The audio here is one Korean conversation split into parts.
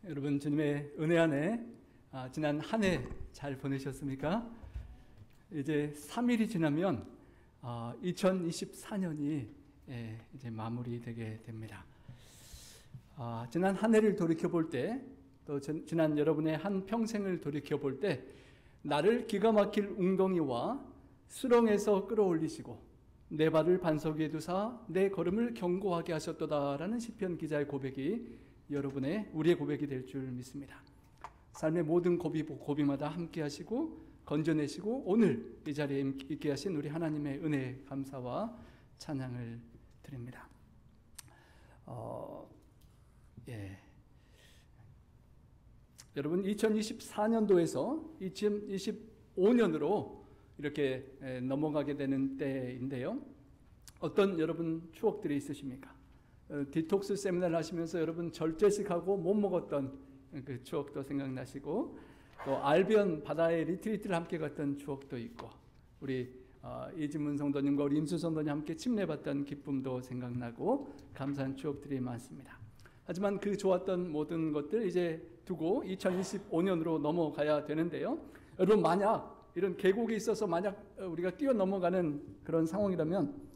여러분 주님의 은혜 안에 지난 한 해 잘 보내셨습니까? 이제 3일이 지나면 2024년이 이제 마무리되게 됩니다. 지난 한 해를 돌이켜볼 때, 또 지난 여러분의 한 평생을 돌이켜볼 때, 나를 기가 막힐 웅덩이와 수렁에서 끌어올리시고 내 발을 반석 위에 두사 내 걸음을 견고하게 하셨도다라는 시편 기자의 고백이 우리의 고백이 될 줄 믿습니다. 삶의 모든 고비마다 함께 하시고 건져내시고 오늘 이 자리에 있게 하신 우리 하나님의 은혜 감사와 찬양을 드립니다. 여러분 2024년도에서 2025년으로 이렇게 넘어가게 되는 때인데요. 어떤 여러분 추억들이 있으십니까? 디톡스 세미나를 하시면서 여러분 절제식하고 못 먹었던 그 추억도 생각나시고, 또 알비언 바다의 리트리트를 함께 갔던 추억도 있고, 우리 이진문 성도님과 우리 임수 성도님 함께 침례받던 기쁨도 생각나고 감사한 추억들이 많습니다. 하지만 그 좋았던 모든 것들 이제 두고 2025년으로 넘어가야 되는데요. 여러분 만약 이런 계곡이 있어서 만약 우리가 뛰어넘어가는 그런 상황이라면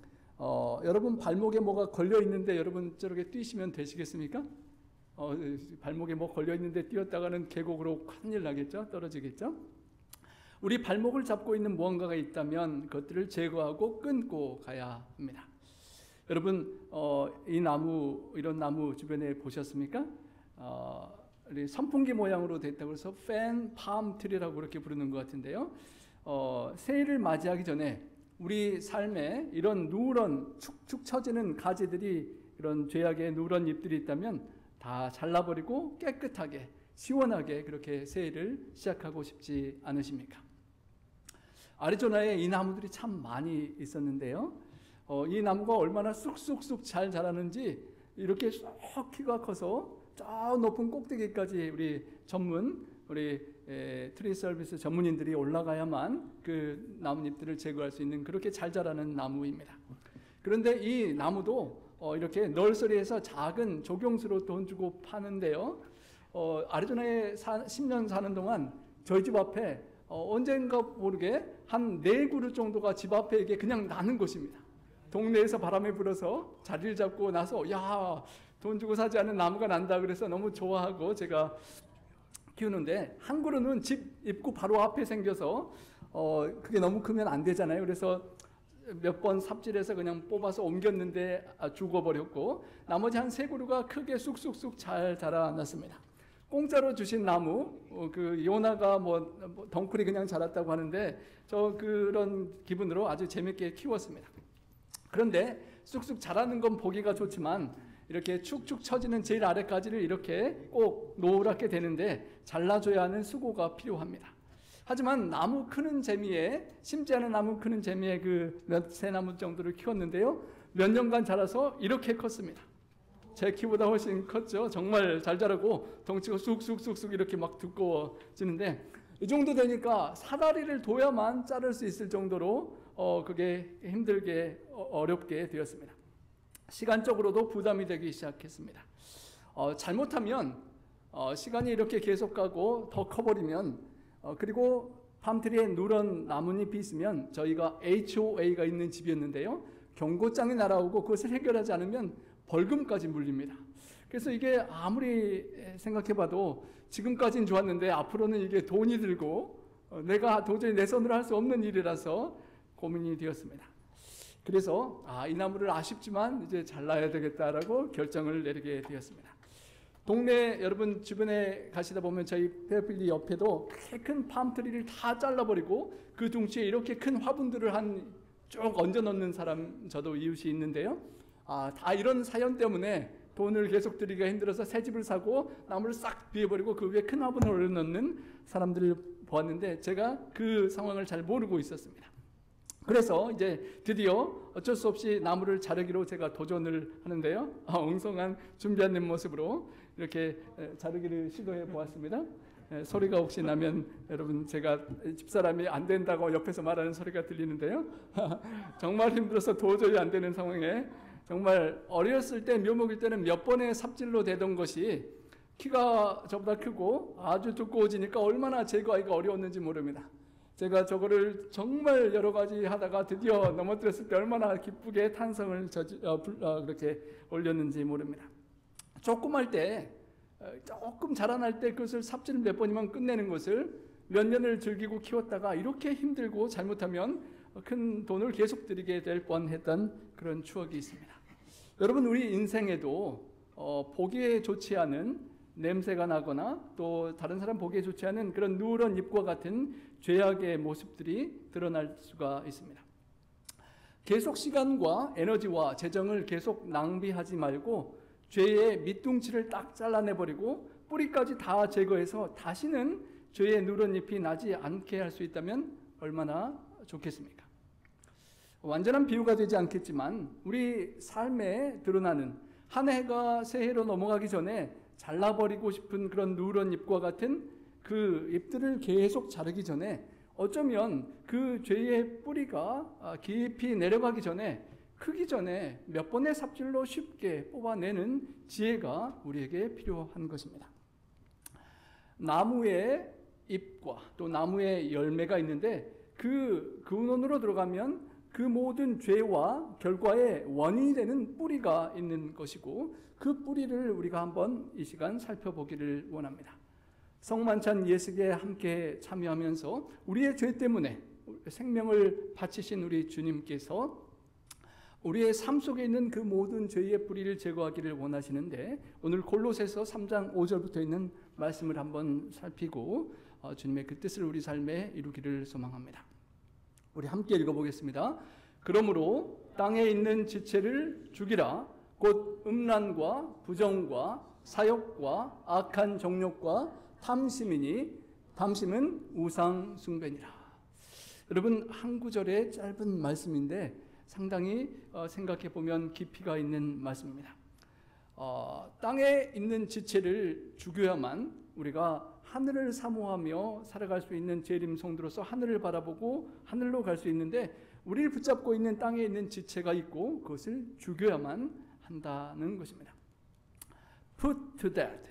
여러분 발목에 뭐가 걸려 있는데 여러분 저렇게 뛰시면 되시겠습니까? 발목에 뭐 걸려 있는데 뛰었다가는 계곡으로 큰일 나겠죠? 떨어지겠죠? 우리 발목을 잡고 있는 무언가가 있다면 그것들을 제거하고 끊고 가야 합니다. 여러분 이런 나무 주변에 보셨습니까? 선풍기 모양으로 됐다고 해서 팬 팜 트리라고 그렇게 부르는 것 같은데요. 새해를 맞이하기 전에 우리 삶에 이런 누런 축축 처지는 가지들이, 이런 죄악의 누런 잎들이 있다면 다 잘라버리고 깨끗하게 시원하게 그렇게 새해를 시작하고 싶지 않으십니까? 아리조나에 이 나무들이 참 많이 있었는데요. 이 나무가 얼마나 쑥쑥쑥 잘 자라는지 이렇게 쏙 키가 커서 저 높은 꼭대기까지 우리 트리 서비스 전문인들이 올라가야만 그 나뭇잎들을 제거할 수 있는 그렇게 잘 자라는 나무입니다. 그런데 이 나무도 이렇게 널서리에서 작은 조경수로 돈 주고 파는데요. 아리조나에 10년 사는 동안 저희 집 앞에 언젠가 모르게 한 4그루 정도가 집 앞에 이게 그냥 나는 것입니다. 동네에서 바람이 불어서 자리를 잡고 나서 야, 돈 주고 사지 않은 나무가 난다 그래서 너무 좋아하고 제가 키우는데, 한 그루는 집 입구 바로 앞에 생겨서 그게 너무 크면 안 되잖아요. 그래서 몇 번 삽질해서 그냥 뽑아서 옮겼는데 죽어버렸고, 나머지 한 3그루가 크게 쑥쑥쑥 잘 자라났습니다. 공짜로 주신 나무, 그 요나가 덩쿨이 그냥 자랐다고 하는데 그런 기분으로 아주 재밌게 키웠습니다. 그런데 쑥쑥 자라는 건 보기가 좋지만 이렇게 축축 처지는 제일 아래까지를 이렇게 꼭 노랗게 되는데 잘라줘야 하는 수고가 필요합니다. 하지만 나무 크는 재미에, 심지 않은 나무 크는 재미에 새 나무 정도를 키웠는데요. 몇 년간 자라서 이렇게 컸습니다. 제 키보다 훨씬 컸죠. 정말 잘 자라고 덩치가 쑥쑥쑥쑥 이렇게 막 두꺼워지는데, 이 정도 되니까 사다리를 둬야만 자를 수 있을 정도로 그게 힘들게 어렵게 되었습니다. 시간적으로도 부담이 되기 시작했습니다. 잘못하면 시간이 이렇게 계속 가고 더 커버리면, 그리고 팜트리에 누런 나뭇잎이 있으면, 저희가 HOA가 있는 집이었는데요, 경고장이 날아오고 그것을 해결하지 않으면 벌금까지 물립니다. 그래서 이게 아무리 생각해봐도 지금까지는 좋았는데 앞으로는 이게 돈이 들고 내가 도저히 내 손으로 할 수 없는 일이라서 고민이 되었습니다. 그래서 이 나무를 아쉽지만 이제 잘라야 되겠다라고 결정을 내리게 되었습니다. 동네 여러분 주변에 가시다 보면 저희 페어필리 옆에도 큰 팜트리를 다 잘라버리고 그 둥치에 이렇게 큰 화분들을 쭉 얹어 놓는 사람, 저도 이웃이 있는데요. 다 이런 사연 때문에 돈을 계속 들이기가 힘들어서 새 집을 사고 나무를 싹 비워버리고 그 위에 큰 화분을 올려놓는 사람들을 보았는데, 제가 그 상황을 잘 모르고 있었습니다. 그래서 이제 드디어 어쩔 수 없이 나무를 자르기로 제가 도전을 하는데요. 엉성한 준비한 모습으로 이렇게 자르기를 시도해 보았습니다. 소리가 혹시 나면 여러분, 제가 집사람이 안 된다고 옆에서 말하는 소리가 들리는데요. 정말 힘들어서 도저히 안 되는 상황에, 정말 어렸을 때 묘목일 때는 몇 번의 삽질로 되던 것이 키가 저보다 크고 아주 두꺼워지니까 얼마나 제거하기가 어려웠는지 모릅니다. 제가 저거를 정말 여러 가지 하다가 드디어 넘어뜨렸을 때 얼마나 기쁘게 탄성을 그렇게 올렸는지 모릅니다. 조금 자라날 때 그것을 삽질을 몇 번이면 끝내는 것을 몇 년을 즐기고 키웠다가 이렇게 힘들고 잘못하면 큰 돈을 계속 들이게 될 뻔했던 그런 추억이 있습니다. 여러분, 우리 인생에도 보기에 좋지 않은 냄새가 나거나 또 다른 사람 보기에 좋지 않은 그런 누런 잎과 같은 죄악의 모습들이 드러날 수가 있습니다. 계속 시간과 에너지와 재정을 계속 낭비하지 말고 죄의 밑둥치를 딱 잘라내버리고 뿌리까지 다 제거해서 다시는 죄의 누런 잎이 나지 않게 할 수 있다면 얼마나 좋겠습니까? 완전한 비유가 되지 않겠지만 우리 삶에 드러나는 한 해가 새해로 넘어가기 전에 잘라버리고 싶은 그런 누런 잎과 같은 그 잎들을 계속 자르기 전에 어쩌면 그 죄의 뿌리가 깊이 내려가기 전에 크기 전에 몇 번의 삽질로 쉽게 뽑아내는 지혜가 우리에게 필요한 것입니다. 나무의 잎과 또 나무의 열매가 있는데 그 근원으로 들어가면 그 모든 죄와 결과의 원인이 되는 뿌리가 있는 것이고 그 뿌리를 우리가 한번 이 시간 살펴보기를 원합니다. 성만찬 예식에 함께 참여하면서 우리의 죄 때문에 생명을 바치신 우리 주님께서 우리의 삶 속에 있는 그 모든 죄의 뿌리를 제거하기를 원하시는데 오늘 골로새서 3장 5절부터 있는 말씀을 한번 살피고 주님의 그 뜻을 우리 삶에 이루기를 소망합니다. 우리 함께 읽어보겠습니다. 그러므로 땅에 있는 지체를 죽이라. 곧 음란과 부정과 사욕과 악한 정욕과 탐심이니 탐심은 우상 숭배니라. 여러분, 한 구절의 짧은 말씀인데 상당히 생각해 보면 깊이가 있는 말씀입니다. 땅에 있는 지체를 죽여야만 우리가 하늘을 사모하며 살아갈 수 있는 재림 성도로서 하늘을 바라보고 하늘로 갈 수 있는데 우리를 붙잡고 있는 땅에 있는 지체가 있고 그것을 죽여야만 한다는 것입니다. Put to death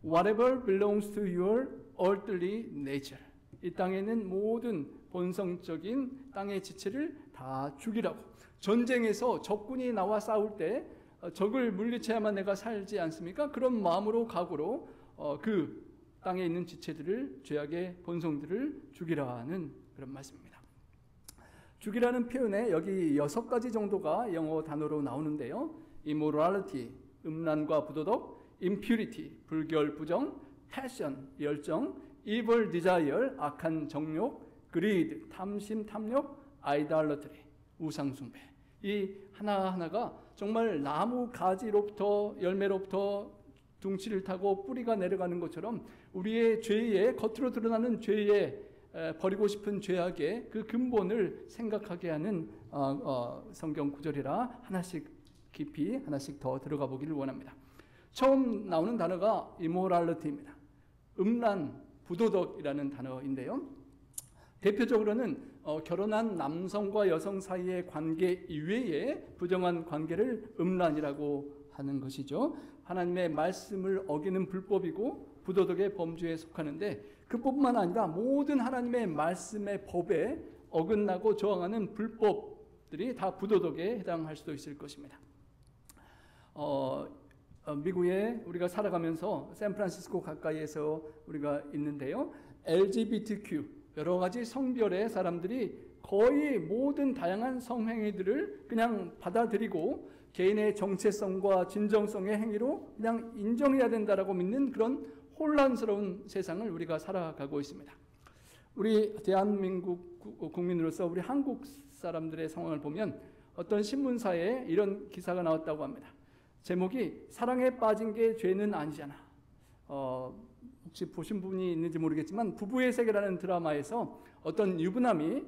whatever belongs to your earthly nature. 이 땅에 있는 모든 본성적인 땅의 지체를 다 죽이라고. 전쟁에서 적군이 나와 싸울 때 적을 물리쳐야만 내가 살지 않습니까? 그런 마음으로 각오로 그 땅에 있는 지체들을, 죄악의 본성들을 죽이라는 그런 말씀입니다. 죽이라는 표현에 여기 6가지 정도가 영어 단어로 나오는데요. immorality, 음란과 부도덕, impurity, 불결, 부정, passion, 열정, evil desire, 악한 정욕, greed, 탐심, 탐욕, idolatry, 우상숭배. 이 하나하나가 정말 나무 가지로부터 열매로부터 둥치를 타고 뿌리가 내려가는 것처럼 우리의 죄의 겉으로 드러나는 죄의 버리고 싶은 죄악의 그 근본을 생각하게 하는 성경 구절이라 하나씩 깊이 하나씩 더 들어가 보기를 원합니다. 처음 나오는 단어가 immorality입니다. 음란, 부도덕이라는 단어인데요. 대표적으로는 결혼한 남성과 여성 사이의 관계 이외의 부정한 관계를 음란이라고 하는 것이죠. 하나님의 말씀을 어기는 불법이고 부도덕의 범주에 속하는데 그뿐만 아니라 모든 하나님의 말씀의 법에 어긋나고 저항하는 불법들이 다 부도덕에 해당할 수도 있을 것입니다. 미국에 우리가 살아가면서 샌프란시스코 가까이에서 우리가 있는데요. LGBTQ 여러 가지 성별의 사람들이 거의 모든 다양한 성행위들을 그냥 받아들이고 개인의 정체성과 진정성의 행위로 그냥 인정해야 된다라고 믿는 그런 혼란스러운 세상을 우리가 살아가고 있습니다. 우리 대한민국 국민으로서 우리 한국 사람들의 상황을 보면 어떤 신문사에 이런 기사가 나왔다고 합니다. 제목이 사랑에 빠진 게 죄는 아니잖아. 혹시 보신 분이 있는지 모르겠지만 부부의 세계라는 드라마에서 어떤 유부남이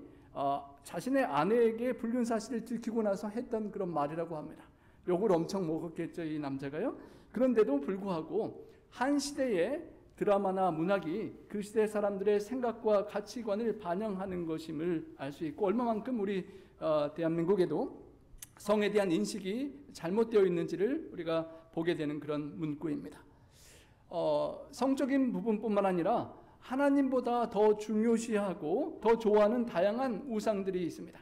자신의 아내에게 불륜 사실을 들키고 나서 했던 그런 말이라고 합니다. 욕을 엄청 먹었겠죠, 이 남자가요. 그런데도 불구하고 한 시대의 드라마나 문학이 그 시대 사람들의 생각과 가치관을 반영하는 것임을 알 수 있고 얼마만큼 우리 대한민국에도 성에 대한 인식이 잘못되어 있는지를 우리가 보게 되는 그런 문구입니다. 성적인 부분뿐만 아니라 하나님보다 더 중요시하고 더 좋아하는 다양한 우상들이 있습니다.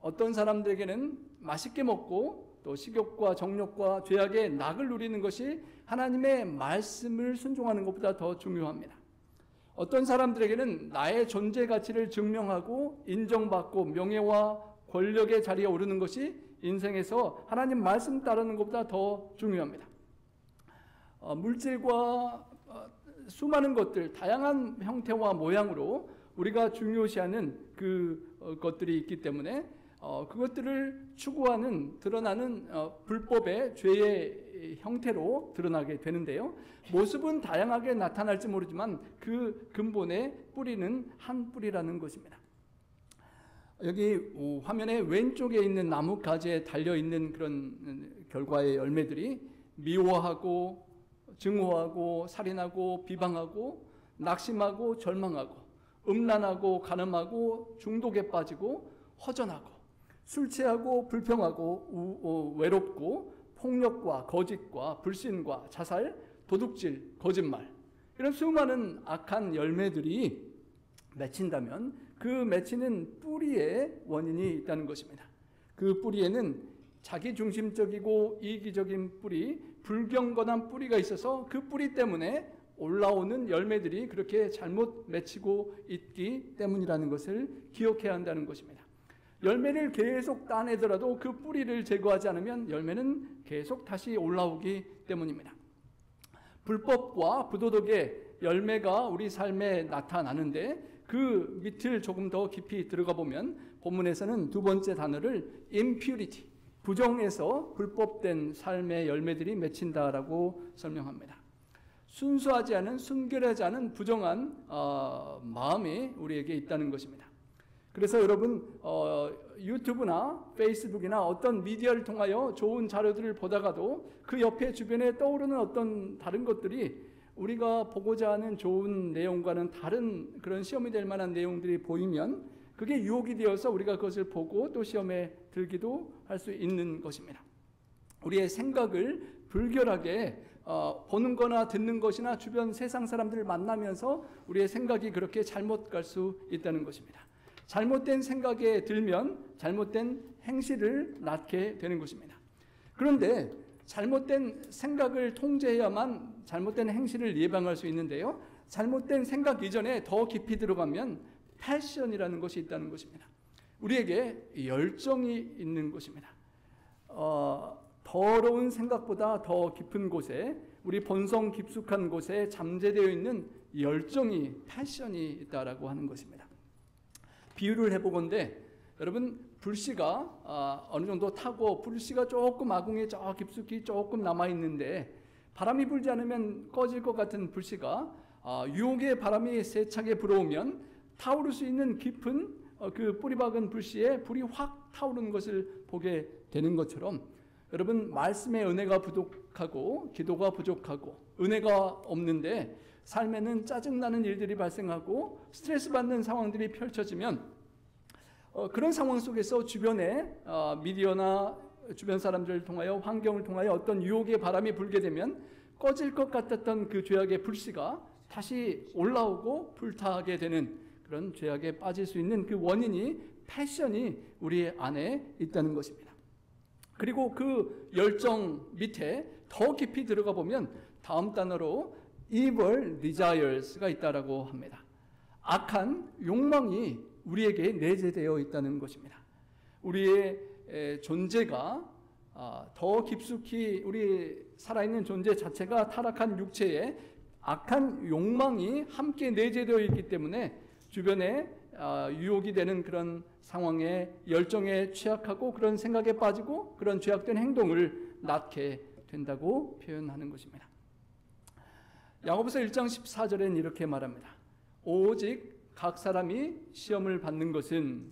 어떤 사람들에게는 맛있게 먹고 또 식욕과 정욕과 죄악의 낙을 누리는 것이 하나님의 말씀을 순종하는 것보다 더 중요합니다. 어떤 사람들에게는 나의 존재 가치를 증명하고 인정받고 명예와 권력의 자리에 오르는 것이 인생에서 하나님 말씀 따르는 것보다 더 중요합니다. 물질과 수많은 것들, 다양한 형태와 모양으로 우리가 중요시하는 것들이 있기 때문에 그것들을 추구하는 드러나는 불법의 죄의 형태로 드러나게 되는데요. 모습은 다양하게 나타날지 모르지만 그 근본의 뿌리는 한 뿌리라는 것입니다. 여기 화면의 왼쪽에 있는 나무 가지에 달려있는 그런 결과의 열매들이 미워하고 증오하고 살인하고 비방하고 낙심하고 절망하고 음란하고 간음하고 중독에 빠지고 허전하고 술 취하고 불평하고 외롭고 폭력과 거짓과 불신과 자살, 도둑질, 거짓말 이런 수많은 악한 열매들이 맺힌다면 그 맺히는 뿌리에 원인이 있다는 것입니다. 그 뿌리에는 자기중심적이고 이기적인 뿌리, 불경건한 뿌리가 있어서 그 뿌리 때문에 올라오는 열매들이 그렇게 잘못 맺히고 있기 때문이라는 것을 기억해야 한다는 것입니다. 열매를 계속 따내더라도 그 뿌리를 제거하지 않으면 열매는 계속 다시 올라오기 때문입니다. 불법과 부도덕의 열매가 우리 삶에 나타나는데 그 밑을 조금 더 깊이 들어가 보면 본문에서는 두 번째 단어를 impurity, 부정에서 불법된 삶의 열매들이 맺힌다라고 설명합니다. 순수하지 않은, 순결하지 않은 부정한 마음이 우리에게 있다는 것입니다. 그래서 여러분 유튜브나 페이스북이나 어떤 미디어를 통하여 좋은 자료들을 보다가도 그 옆에 주변에 떠오르는 어떤 다른 것들이 우리가 보고자 하는 좋은 내용과는 다른 그런 시험이 될 만한 내용들이 보이면 그게 유혹이 되어서 우리가 그것을 보고 또 시험에 들기도 할 수 있는 것입니다. 우리의 생각을 불결하게 보는 거나 듣는 것이나 주변 세상 사람들을 만나면서 우리의 생각이 그렇게 잘못 갈 수 있다는 것입니다. 잘못된 생각에 들면 잘못된 행실을 낳게 되는 것입니다. 그런데 잘못된 생각을 통제해야만 잘못된 행실을 예방할 수 있는데요. 잘못된 생각 이전에 더 깊이 들어가면 패션이라는 것이 있다는 것입니다. 우리에게 열정이 있는 것입니다. 더러운 생각보다 더 깊은 곳에 우리 본성 깊숙한 곳에 잠재되어 있는 열정이 패션이 있다라고 하는 것입니다. 비유를 해보건대 여러분 불씨가 어느 정도 타고 불씨가 조금 아궁이에 저 깊숙이 조금 남아있는데 바람이 불지 않으면 꺼질 것 같은 불씨가 유혹의 바람이 세차게 불어오면 타오를 수 있는 깊은 그 뿌리박은 불씨에 불이 확 타오르는 것을 보게 되는 것처럼 여러분 말씀의 은혜가 부족하고 기도가 부족하고 은혜가 없는데 삶에는 짜증나는 일들이 발생하고 스트레스 받는 상황들이 펼쳐지면 그런 상황 속에서 주변에 미디어나 주변 사람들을 통하여 환경을 통하여 어떤 유혹의 바람이 불게 되면 꺼질 것 같았던 그 죄악의 불씨가 다시 올라오고 불타게 되는 그런 죄악에 빠질 수 있는 그 원인이 패션이 우리 안에 있다는 것입니다. 그리고 그 열정 밑에 더 깊이 들어가 보면 다음 단어로 evil desires가 있다라고 합니다. 악한 욕망이 우리에게 내재되어 있다는 것입니다. 우리의 존재가 더 깊숙이 우리 살아있는 존재 자체가 타락한 육체에 악한 욕망이 함께 내재되어 있기 때문에 주변에 유혹이 되는 그런 상황에 열정에 취약하고 그런 생각에 빠지고 그런 죄악된 행동을 낳게 된다고 표현하는 것입니다. 야고보서 1장 14절에는 이렇게 말합니다. 오직 각 사람이 시험을 받는 것은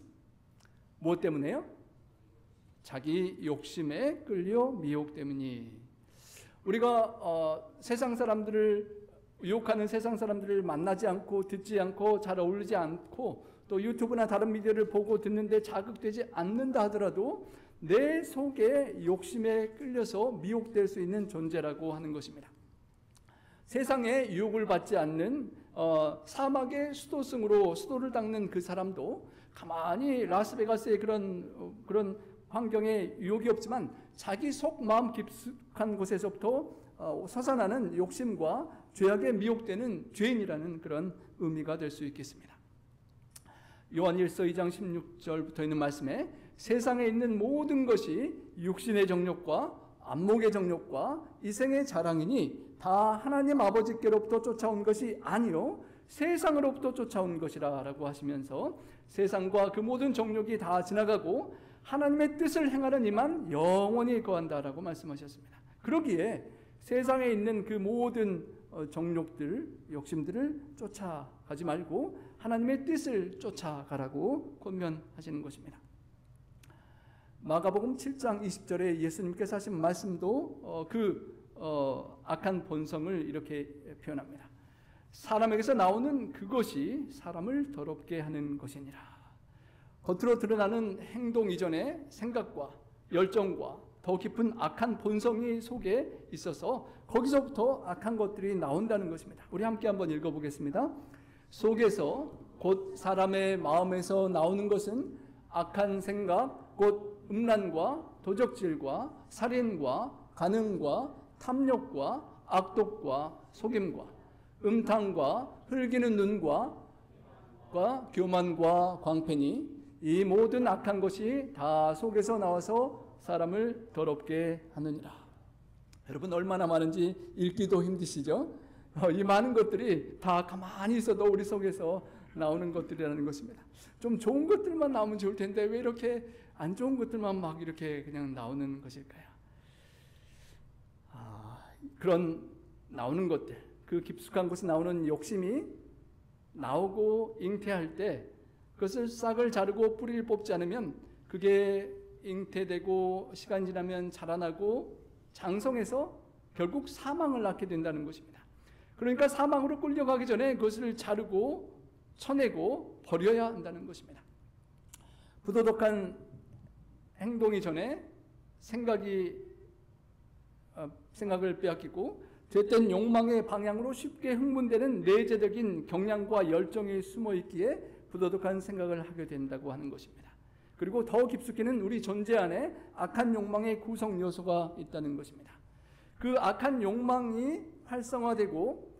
무엇 때문에요? 자기 욕심에 끌려 미혹 때문이. 우리가 세상 사람들을 유혹하는 세상 사람들을 만나지 않고 듣지 않고 잘 어울리지 않고 또 유튜브나 다른 미디어를 보고 듣는데 자극되지 않는다 하더라도 내 속에 욕심에 끌려서 미혹될 수 있는 존재라고 하는 것입니다. 세상의 유혹을 받지 않는 사막의 수도승으로 수도를 닦는 그 사람도 가만히 라스베가스의 그런 환경에 유혹이 없지만 자기 속 마음 깊숙한 곳에서부터 솟아나는 욕심과 죄악에 미혹되는 죄인이라는 그런 의미가 될 수 있겠습니다. 요한 1서 2장 16절부터 있는 말씀에 세상에 있는 모든 것이 육신의 정욕과 안목의 정욕과 이생의 자랑이니 다 하나님 아버지께로부터 쫓아온 것이 아니요 세상으로부터 쫓아온 것이라 라고 하시면서 세상과 그 모든 정욕이 다 지나가고 하나님의 뜻을 행하는 이만 영원히 거한다라고 말씀하셨습니다. 그러기에 세상에 있는 그 모든 정욕들, 욕심들을 쫓아가지 말고 하나님의 뜻을 쫓아가라고 권면하시는 것입니다. 마가복음 7장 20절에 예수님께서 하신 말씀도 악한 본성을 이렇게 표현합니다. 사람에게서 나오는 그것이 사람을 더럽게 하는 것이니라. 겉으로 드러나는 행동 이전에 생각과 열정과 더 깊은 악한 본성이 속에 있어서 거기서부터 악한 것들이 나온다는 것입니다. 우리 함께 한번 읽어보겠습니다. 속에서 곧 사람의 마음에서 나오는 것은 악한 생각, 곧 음란과 도적질과 살인과 간음과 탐욕과 악독과 속임과 음탕과 흘기는 눈과 교만과 광패니 이 모든 악한 것이 다 속에서 나와서 사람을 더럽게 하느니라. 여러분 얼마나 많은지 읽기도 힘드시죠? 이 많은 것들이 다 가만히 있어도 우리 속에서 나오는 것들이라는 것입니다. 좀 좋은 것들만 나오면 좋을 텐데 왜 이렇게 안 좋은 것들만 막 이렇게 그냥 나오는 것일까요? 그런 나오는 것들, 그 깊숙한 곳에 나오는 욕심이 나오고 잉태할 때 그것을 싹을 자르고 뿌리를 뽑지 않으면 그게 잉태되고 시간 지나면 자라나고 장성해서 결국 사망을 낳게 된다는 것입니다. 그러니까 사망으로 끌려가기 전에 그것을 자르고 쳐내고 버려야 한다는 것입니다. 부도덕한 행동이 전에 생각을 빼앗기고 죄된 욕망의 방향으로 쉽게 흥분되는 내재적인 경향과 열정이 숨어 있기에 부도덕한 생각을 하게 된다고 하는 것입니다. 그리고 더 깊숙이는 우리 존재 안에 악한 욕망의 구성 요소가 있다는 것입니다. 그 악한 욕망이 활성화되고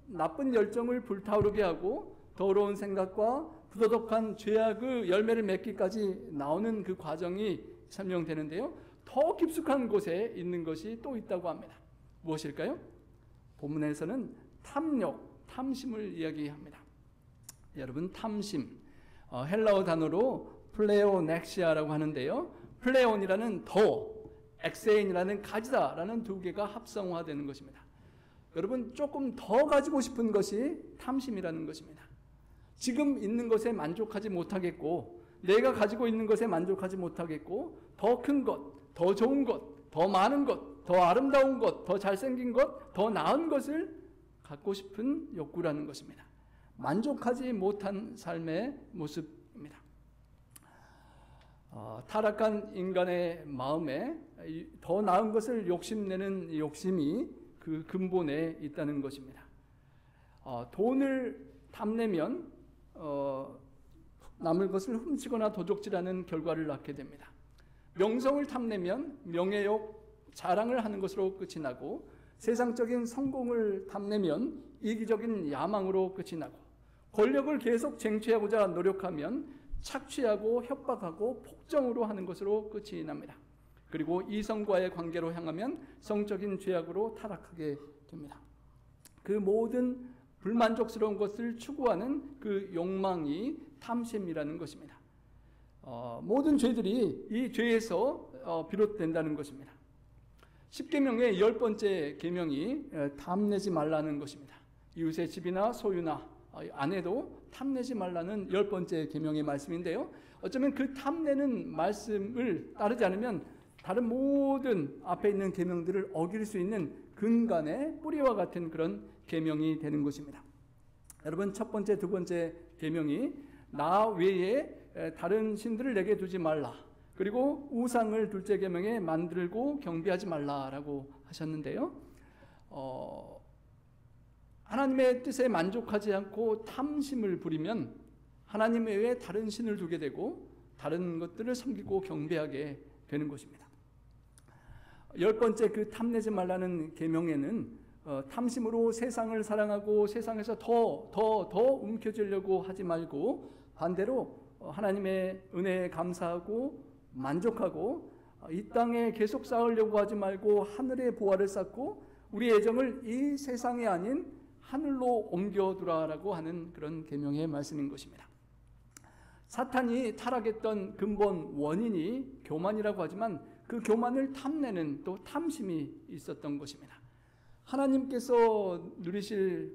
나쁜 열정을 불타오르게 하고 더러운 생각과 부도덕한 죄악의 열매를 맺기까지 나오는 그 과정이 설명되는데요. 더 깊숙한 곳에 있는 것이 또 있다고 합니다. 무엇일까요? 본문에서는 탐욕, 탐심을 이야기합니다. 여러분 탐심, 헬라어 단어로 플레오넥시아라고 하는데요. 플레온이라는 더, 엑세인이라는 가지다라는 두 개가 합성화되는 것입니다. 여러분 조금 더 가지고 싶은 것이 탐심이라는 것입니다. 지금 있는 것에 만족하지 못하겠고 내가 가지고 있는 것에 만족하지 못하겠고 더 큰 것, 더 좋은 것, 더 많은 것, 더 아름다운 것, 더 잘생긴 것, 더 나은 것을 갖고 싶은 욕구라는 것입니다. 만족하지 못한 삶의 모습입니다. 타락한 인간의 마음에 더 나은 것을 욕심내는 욕심이 그 근본에 있다는 것입니다. 돈을 탐내면 남의 것을 훔치거나 도적질하는 결과를 낳게 됩니다. 명성을 탐내면 명예욕, 자랑을 하는 것으로 끝이 나고 세상적인 성공을 탐내면 이기적인 야망으로 끝이 나고 권력을 계속 쟁취하고자 노력하면 착취하고 협박하고 폭정으로 하는 것으로 끝이 납니다. 그리고 이성과의 관계로 향하면 성적인 죄악으로 타락하게 됩니다. 그 모든 불만족스러운 것을 추구하는 그 욕망이 탐심이라는 것입니다. 모든 죄들이 이 죄에서 비롯된다는 것입니다. 10계명의 10번째 계명이 탐내지 말라는 것입니다. 이웃의 집이나 소유나 아내도 탐내지 말라는 10번째 계명의 말씀인데요. 어쩌면 그 탐내는 말씀을 따르지 않으면 다른 모든 앞에 있는 계명들을 어길 수 있는 근간의 뿌리와 같은 그런 계명이 되는 것입니다. 여러분 첫 번째, 두 번째 계명이 나 외에 다른 신들을 내게 두지 말라. 그리고 우상을 둘째 계명에 만들고 경배하지 말라라고 하셨는데요. 하나님의 뜻에 만족하지 않고 탐심을 부리면 하나님 외에 다른 신을 두게 되고 다른 것들을 섬기고 경배하게 되는 것입니다. 10번째 그 탐내지 말라는 계명에는 탐심으로 세상을 사랑하고 세상에서 더 움켜쥐려고 하지 말고 반대로 하나님의 은혜에 감사하고 만족하고 이 땅에 계속 쌓으려고 하지 말고 하늘의 보화를 쌓고 우리 애정을 이 세상이 아닌 하늘로 옮겨두라라고 하는 그런 계명의 말씀인 것입니다. 사탄이 타락했던 근본 원인이 교만이라고 하지만 그 교만을 탐내는 또 탐심이 있었던 것입니다. 하나님께서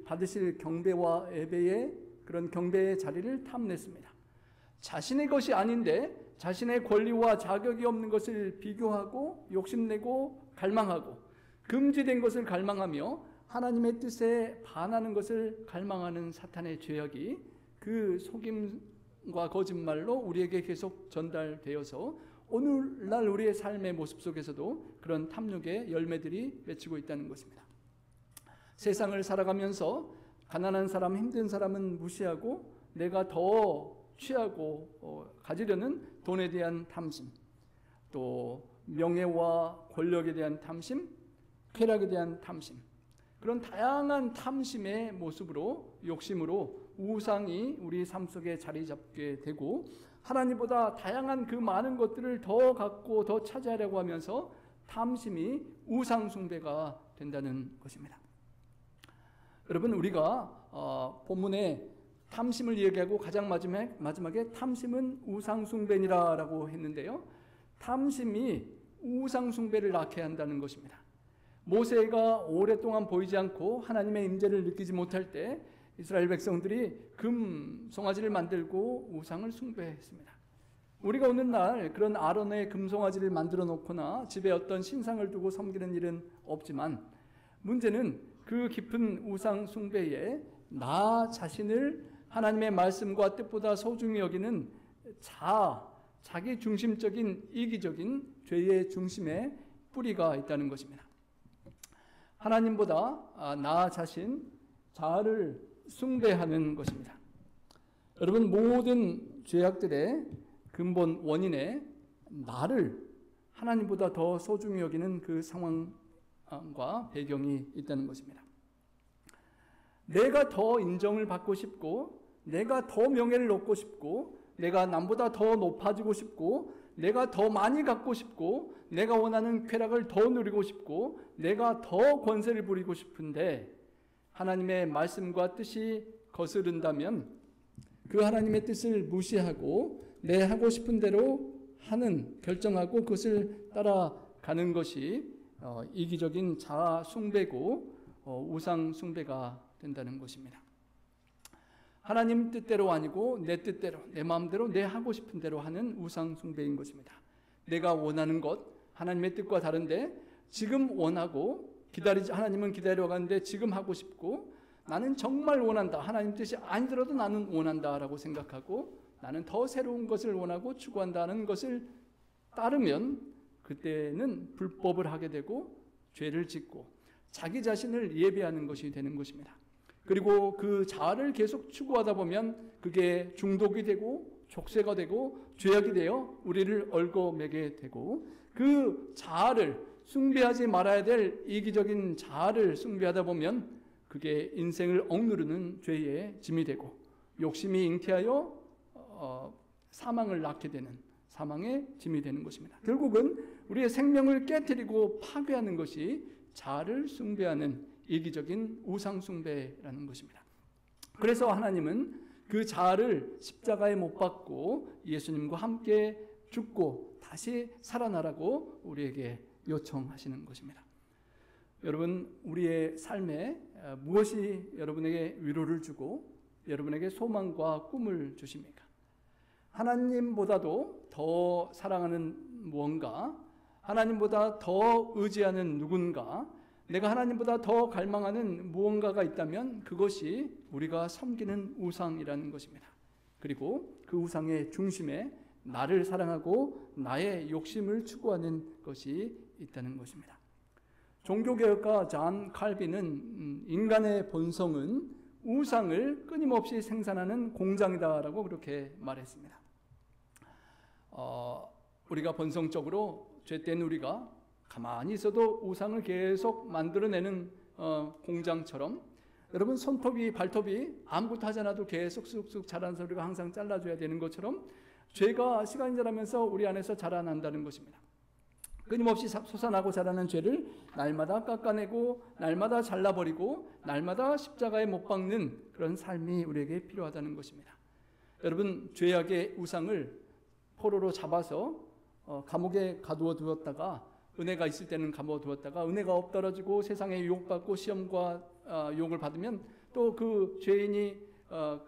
받으실 경배와 예배의 그런 경배의 자리를 탐냈습니다. 자신의 것이 아닌데 자신의 권리와 자격이 없는 것을 비교하고 욕심내고 갈망하고 금지된 것을 갈망하며 하나님의 뜻에 반하는 것을 갈망하는 사탄의 죄악이 그 속임과 거짓말로 우리에게 계속 전달되어서 오늘날 우리의 삶의 모습 속에서도 그런 탐욕의 열매들이 맺히고 있다는 것입니다. 세상을 살아가면서 가난한 사람, 힘든 사람은 무시하고 내가 더 취하고 가지려는 돈에 대한 탐심, 또 명예와 권력에 대한 탐심, 쾌락에 대한 탐심, 그런 다양한 탐심의 모습으로 욕심으로 우상이 우리 삶 속에 자리 잡게 되고 하나님보다 다양한 그 많은 것들을 더 갖고 더 차지하려고 하면서 탐심이 우상 숭배가 된다는 것입니다. 여러분, 우리가 본문에 탐심을 얘기하고 가장 마지막에 탐심은 우상 숭배니라라고 했는데요. 탐심이 우상 숭배를 낳게 한다는 것입니다. 모세가 오랫동안 보이지 않고 하나님의 임재를 느끼지 못할 때 이스라엘 백성들이 금 송아지를 만들고 우상을 숭배했습니다. 우리가 오늘날 그런 아론의 금 송아지를 만들어 놓거나 집에 어떤 신상을 두고 섬기는 일은 없지만 문제는 그 깊은 우상 숭배에 나 자신을 하나님의 말씀과 뜻보다 소중히 여기는 자기 중심적인 이기적인 죄의 중심에 뿌리가 있다는 것입니다. 하나님보다 나 자신, 자아를 숭배하는 것입니다. 여러분, 모든 죄악들의 근본 원인에 나를 하나님보다 더 소중히 여기는 그 상황과 배경이 있다는 것입니다. 내가 더 인정을 받고 싶고 내가 더 명예를 얻고 싶고 내가 남보다 더 높아지고 싶고 내가 더 많이 갖고 싶고 내가 원하는 쾌락을 더 누리고 싶고 내가 더 권세를 부리고 싶은데 하나님의 말씀과 뜻이 거스른다면 그 하나님의 뜻을 무시하고 내 하고 싶은 대로 하는 결정하고 그것을 따라가는 것이 이기적인 자아 숭배고 우상 숭배가 된다는 것입니다. 하나님 뜻대로 아니고 내 뜻대로, 내 마음대로, 내 하고 싶은 대로 하는 우상 숭배인 것입니다. 내가 원하는 것, 하나님의 뜻과 다른데 지금 원하고 하나님은 기다려가는데 지금 하고 싶고 나는 정말 원한다. 하나님 뜻이 아니더라도 나는 원한다라고 생각하고 나는 더 새로운 것을 원하고 추구한다는 것을 따르면 그때는 불법을 하게 되고 죄를 짓고 자기 자신을 예배하는 것이 되는 것입니다. 그리고 그 자아를 계속 추구하다 보면 그게 중독이 되고 족쇄가 되고 죄악이 되어 우리를 얽어매게 되고 그 자아를 숭배하지 말아야 될 이기적인 자아를 숭배하다 보면 그게 인생을 억누르는 죄의 짐이 되고 욕심이 잉태하여 사망을 낳게 되는 사망의 짐이 되는 것입니다. 결국은 우리의 생명을 깨뜨리고 파괴하는 것이 자아를 숭배하는 이기적인 우상 숭배라는 것입니다. 그래서 하나님은 그 자아를 십자가에 못 박고 예수님과 함께 죽고 다시 살아나라고 우리에게 요청하시는 것입니다. 여러분, 우리의 삶에 무엇이 여러분에게 위로를 주고 여러분에게 소망과 꿈을 주십니까? 하나님보다도 더 사랑하는 무언가, 하나님보다 더 의지하는 누군가, 내가 하나님보다 더 갈망하는 무언가가 있다면 그것이 우리가 섬기는 우상이라는 것입니다. 그리고 그 우상의 중심에 나를 사랑하고 나의 욕심을 추구하는 것이 있다는 것입니다. 종교개혁가 존 칼빈은 인간의 본성은 우상을 끊임없이 생산하는 공장이다라고 그렇게 말했습니다. 우리가 본성적으로 죄된 우리가 가만히 있어도 우상을 계속 만들어내는 공장처럼, 여러분 손톱이 발톱이 아무것도 하지 않아도 계속 쑥쑥 자라는 소리가 항상 잘라줘야 되는 것처럼 죄가 시간이 지나면서 우리 안에서 자라난다는 것입니다. 끊임없이 솟아나고 자라는 죄를 날마다 깎아내고 날마다 잘라버리고 날마다 십자가에 못 박는 그런 삶이 우리에게 필요하다는 것입니다. 여러분, 죄악의 우상을 포로로 잡아서 감옥에 가두어 두었다가, 은혜가 있을 때는 감옥에 두었다가 은혜가 없더라지고 세상에 유혹받고 시험과 유혹을 받으면 또 그 죄인이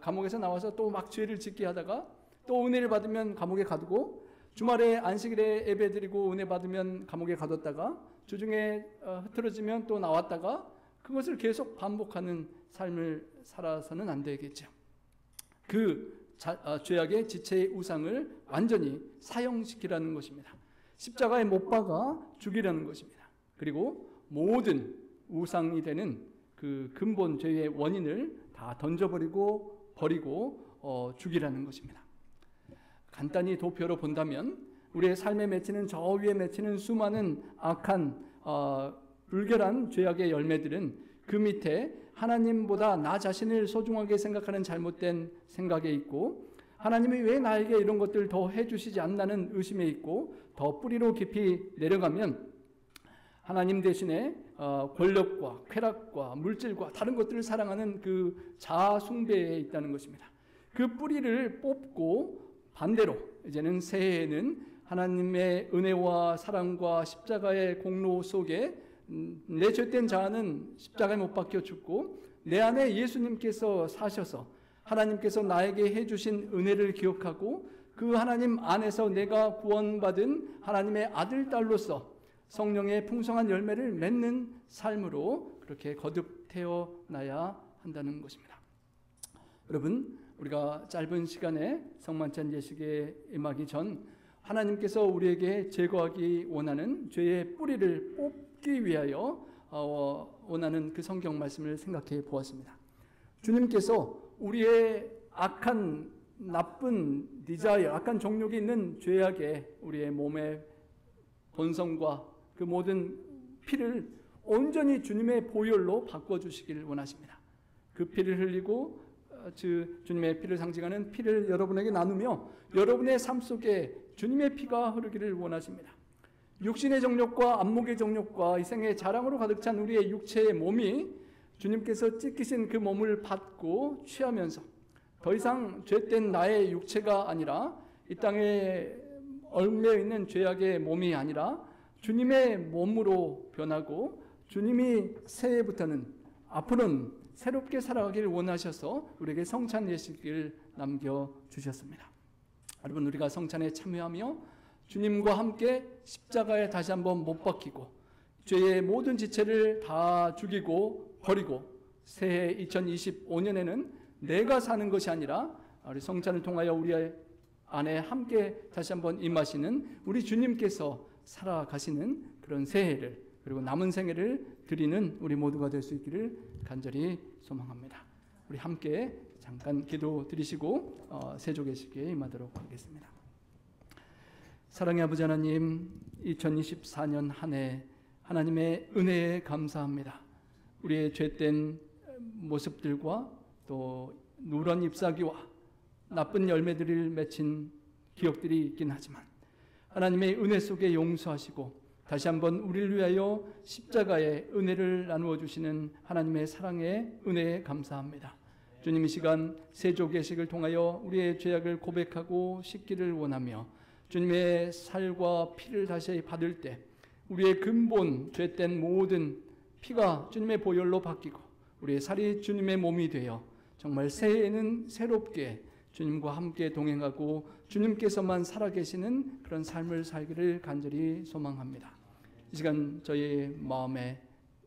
감옥에서 나와서 또 막 죄를 짓게 하다가 또 은혜를 받으면 감옥에 가두고, 주말에 안식일에 예배드리고 은혜 받으면 감옥에 가뒀다가 주중에 흐트러지면 또 나왔다가, 그것을 계속 반복하는 삶을 살아서는 안 되겠죠. 죄악의 지체의 우상을 완전히 사형시키라는 것입니다. 십자가에 못 박아 죽이라는 것입니다. 그리고 모든 우상이 되는 그 근본 죄의 원인을 다 던져버리고 버리고 죽이라는 것입니다. 간단히 도표로 본다면 우리의 삶에 맺히는, 저 위에 맺히는 수많은 악한 불결한 죄악의 열매들은 그 밑에 하나님보다 나 자신을 소중하게 생각하는 잘못된 생각에 있고, 하나님이 왜 나에게 이런 것들 더 해주시지 않나는 의심에 있고, 더 뿌리로 깊이 내려가면 하나님 대신에 권력과 쾌락과 물질과 다른 것들을 사랑하는 그 자아 숭배에 있다는 것입니다. 그 뿌리를 뽑고 반대로 이제는 새해에는 하나님의 은혜와 사랑과 십자가의 공로 속에 내 죄된 자아는 십자가에 못 박혀 죽고 내 안에 예수님께서 사셔서 하나님께서 나에게 해주신 은혜를 기억하고 그 하나님 안에서 내가 구원받은 하나님의 아들, 딸로서 성령의 풍성한 열매를 맺는 삶으로 그렇게 거듭 태어나야 한다는 것입니다. 여러분, 우리가 짧은 시간에 성만찬 예식에 임하기 전 하나님께서 우리에게 제거하기 원하는 죄의 뿌리를 뽑기 위하여 원하는 그 성경 말씀을 생각해 보았습니다. 주님께서 우리의 악한 나쁜 디자이어, 악한 정욕이 있는 죄악에 우리의 몸의 본성과 그 모든 피를 온전히 주님의 보혈로 바꿔주시기를 원하십니다. 그 피를 흘리고 주님의 피를 상징하는 피를 여러분에게 나누며 여러분의 삶 속에 주님의 피가 흐르기를 원하십니다. 육신의 정욕과 안목의 정욕과 이 생의 자랑으로 가득 찬 우리의 육체의 몸이 주님께서 찢기신 그 몸을 받고 취하면서 더 이상 죄된 나의 육체가 아니라 이 땅에 얽매여 있는 죄악의 몸이 아니라 주님의 몸으로 변하고 주님이 새해부터는 앞으로는 새롭게 살아가기를 원하셔서 우리에게 성찬 예식을 남겨주셨습니다. 여러분, 우리가 성찬에 참여하며 주님과 함께 십자가에 다시 한번 못 박히고 죄의 모든 지체를 다 죽이고 버리고 새해 2025년에는 내가 사는 것이 아니라 우리 성찬을 통하여 우리 안에 함께 다시 한번 임하시는 우리 주님께서 살아가시는 그런 새해를, 그리고 남은 생애를 드리는 우리 모두가 될 수 있기를 간절히 소망합니다. 우리 함께 잠깐 기도 드리시고 세조 예식에 임하도록 하겠습니다. 사랑의 아버지 하나님, 2024년 한 해 하나님의 은혜에 감사합니다. 우리의 죄된 모습들과 또 누런 잎사귀와 나쁜 열매들을 맺힌 기억들이 있긴 하지만 하나님의 은혜 속에 용서하시고 다시 한번 우리를 위하여 십자가의 은혜를 나누어 주시는 하나님의 사랑의 은혜에 감사합니다. 주님, 이 시간 세조 예식을 통하여 우리의 죄악을 고백하고 씻기를 원하며 주님의 살과 피를 다시 받을 때 우리의 근본 죄된 모든 피가 주님의 보혈로 바뀌고 우리의 살이 주님의 몸이 되어 정말 새해에는 새롭게 주님과 함께 동행하고 주님께서만 살아계시는 그런 삶을 살기를 간절히 소망합니다. 이 시간 저희 마음에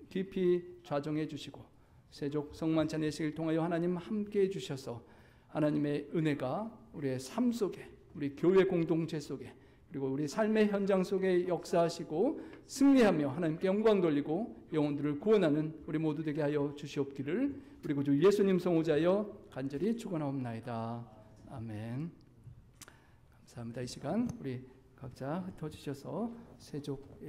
깊이 좌정해 주시고 세족 성만찬 예식을 통하여 하나님 함께 해주셔서 하나님의 은혜가 우리의 삶 속에, 우리 교회 공동체 속에 그리고 우리 삶의 현장 속에 역사하시고 승리하며 하나님께 영광 돌리고 영혼들을 구원하는 우리 모두 되게 하여 주시옵기를 우리 구주 예수님 성호자여 간절히 축원하옵나이다. 아멘. 감사합니다. 이 시간 우리 각자 흩어지셔서 세족